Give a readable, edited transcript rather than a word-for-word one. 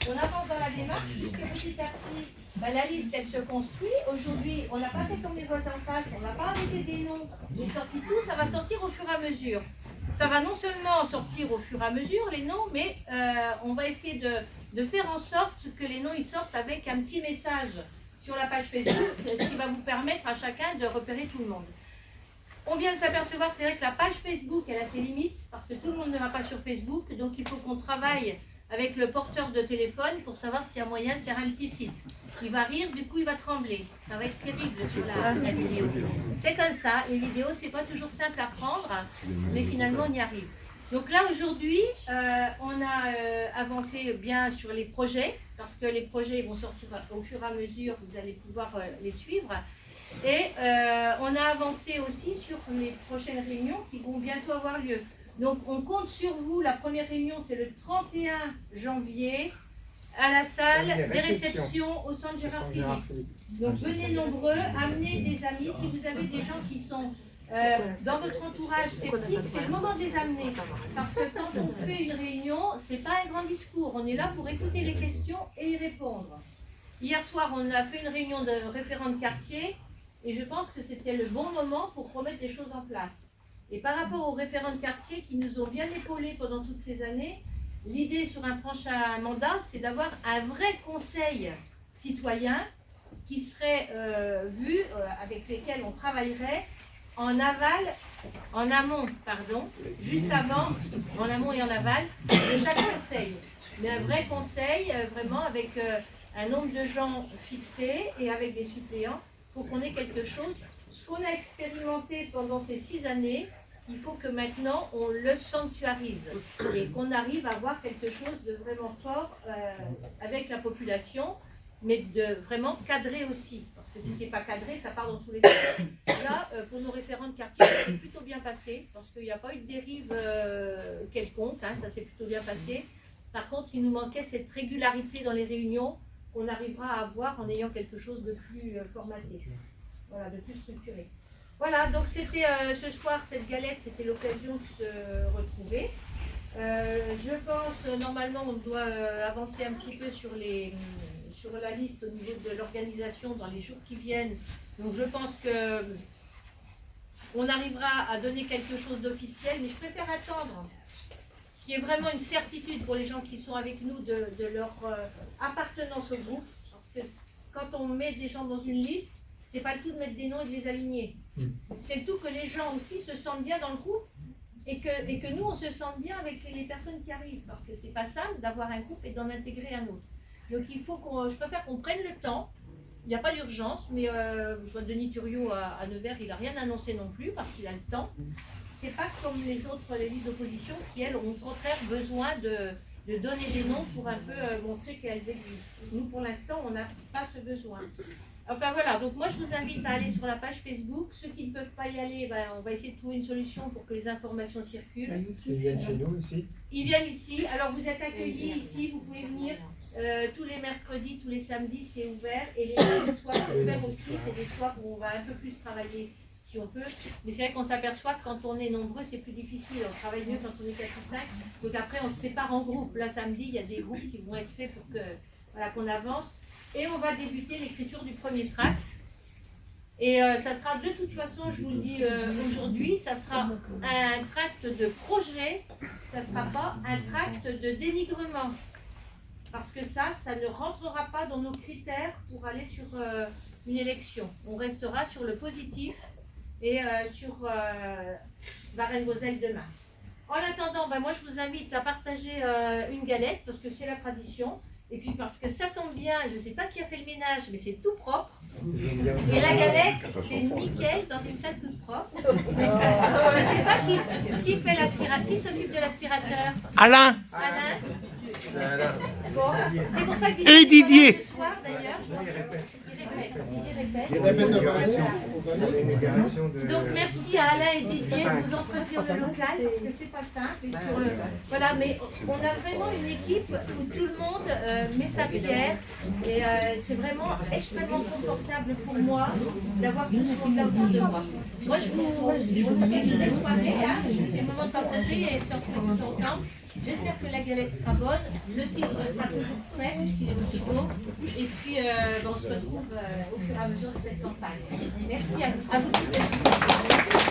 On avance dans la démarche puisque petit à petit, la liste elle se construit. Aujourd'hui, on n'a pas fait comme les voisins en face, on n'a pas arrêté des noms, j'ai sorti tout, ça va sortir au fur et à mesure. Ça va non seulement sortir au fur et à mesure les noms, mais on va essayer de faire en sorte que les noms ils sortent avec un petit message sur la page Facebook, ce qui va vous permettre à chacun de repérer tout le monde. On vient de s'apercevoir, c'est vrai que la page Facebook elle a ses limites, parce que tout le monde ne va pas sur Facebook, donc il faut qu'on travaille avec le porteur de téléphone pour savoir s'il y a moyen de faire un petit site. Il va rire, du coup il va trembler. Ça va être terrible sur la vidéo. C'est comme ça, les vidéos c'est pas toujours simple à prendre, mais finalement on y arrive. Donc là aujourd'hui, on a avancé bien sur les projets, parce que les projets vont sortir au fur et à mesure, vous allez pouvoir les suivre. Et on a avancé aussi sur les prochaines réunions qui vont bientôt avoir lieu. Donc on compte sur vous, la première réunion c'est le 31 janvier à la salle des réceptions au centre Gérard Philippe. Donc venez nombreux, amenez des amis, si vous avez des gens qui sont dans votre entourage sceptique, c'est le moment de les amener. Parce que quand on fait une réunion, c'est pas un grand discours, on est là pour écouter les questions et y répondre. Hier soir on a fait une réunion de référents de quartier et je pense que c'était le bon moment pour remettre des choses en place. Et par rapport aux référents de quartier qui nous ont bien épaulés pendant toutes ces années, l'idée sur un prochain mandat, c'est d'avoir un vrai conseil citoyen qui serait vu, avec lesquels on travaillerait en amont, juste avant, en amont et en aval, de chaque conseil. Mais un vrai conseil, vraiment avec un nombre de gens fixés et avec des suppléants, pour qu'on ait quelque chose. Ce qu'on a expérimenté pendant ces 6 années, il faut que maintenant on le sanctuarise et qu'on arrive à avoir quelque chose de vraiment fort avec la population, mais de vraiment cadrer aussi, parce que si c'est pas cadré, ça part dans tous les sens. Là, pour nos référents de quartier, c'est plutôt bien passé, parce qu'il n'y a pas eu de dérive quelconque, ça s'est plutôt bien passé. Par contre, il nous manquait cette régularité dans les réunions qu'on arrivera à avoir en ayant quelque chose de plus formaté, voilà, de plus structuré. Voilà, donc c'était ce soir, cette galette, c'était l'occasion de se retrouver. Je pense, normalement, on doit avancer un petit peu sur la liste au niveau de l'organisation dans les jours qui viennent. Donc je pense que on arrivera à donner quelque chose d'officiel, mais je préfère attendre qu'il y ait vraiment une certitude pour les gens qui sont avec nous de leur appartenance au groupe. Parce que quand on met des gens dans une liste, c'est pas le tout de mettre des noms et de les aligner. C'est le tout que les gens aussi se sentent bien dans le groupe et que nous on se sente bien avec les personnes qui arrivent, parce que c'est pas simple d'avoir un groupe et d'en intégrer un autre. Donc il faut je préfère qu'on prenne le temps. Il n'y a pas d'urgence, mais je vois Denis Thuriot à Nevers, il n'a rien annoncé non plus parce qu'il a le temps. C'est pas comme les autres, les listes d'opposition qui elles ont au contraire besoin de donner des noms pour un peu montrer qu'elles existent. Nous pour l'instant on n'a pas ce besoin. Enfin voilà, donc moi je vous invite à aller sur la page Facebook. Ceux qui ne peuvent pas y aller, on va essayer de trouver une solution pour que les informations circulent. Ils viennent chez nous ici. Ils viennent ici, alors vous êtes accueillis ici, vous pouvez venir tous les mercredis, tous les samedis c'est ouvert, et les lundis soirs c'est ouvert aussi, c'est des soirs où on va un peu plus travailler si on peut. Mais c'est vrai qu'on s'aperçoit que quand on est nombreux c'est plus difficile, on travaille mieux quand on est 4 ou 5, donc après on se sépare en groupes. Là samedi il y a des groupes qui vont être faits pour que, voilà, qu'on avance. Et on va débuter l'écriture du premier tract. Et ça sera de toute façon, je vous le dis aujourd'hui, ça sera un tract de projet, ça ne sera pas un tract de dénigrement. Parce que ça ne rentrera pas dans nos critères pour aller sur une élection. On restera sur le positif et sur Varennes-Vauzelles demain. En attendant, moi je vous invite à partager une galette, parce que c'est la tradition. Et puis parce que ça tombe bien, je ne sais pas qui a fait le ménage, mais c'est tout propre. Et la galette, c'est nickel dans une salle toute propre. Je ne sais pas qui fait l'aspirateur, qui s'occupe de l'aspirateur. Alain. Bon, c'est pour ça que et Didier. Ce soir d'ailleurs, je pense qu'il répète. Donc merci à Alain et Didier de nous entretenir le local, parce que c'est pas simple. Voilà, mais on a vraiment une équipe où tout le monde met sa pierre. Et c'est vraiment extrêmement confortable pour moi d'avoir tout ce monde là autour de moi. Moi, je vous souhaite une belle soirée. C'est le moment de papoter et de se retrouver tous ensemble. J'espère que la galette sera bonne, le cidre sera toujours frais, puisqu'il est au frigo. Et puis, on se retrouve au fur et à mesure de cette campagne. Merci à vous tous.